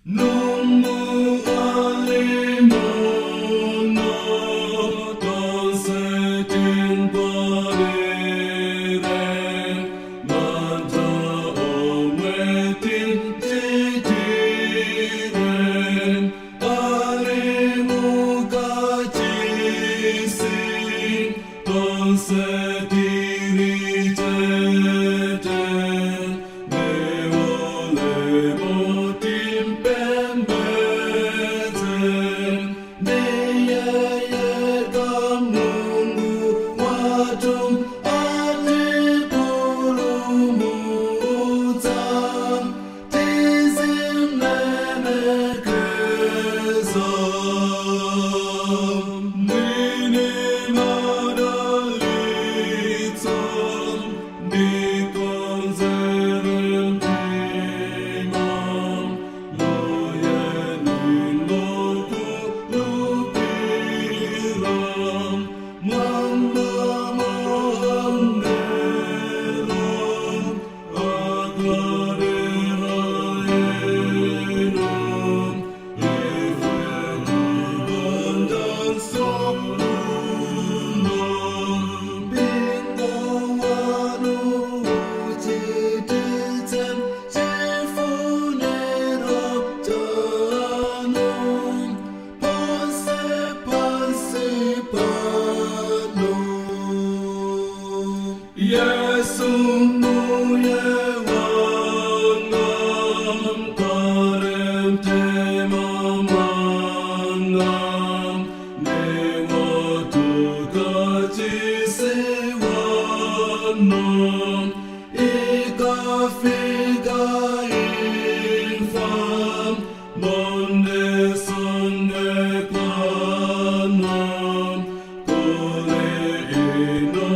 Non mu alimono ton setin pareren manta ometin titiren alimu kacisin ton setiri teten dewo lewo pembeten diyayakam nunggu watum ati purumutan tizim nenekezam nini madalitan di konzeren timam loyenin loku lupiram mamba mohanderam aklarirayenam ifenubandan somnundam bingawanu ucititem cifuneraptanum panum Yesummu yewangam karem temamangam newatu kacisewanam ikafiga infam monde sonne planam kole ino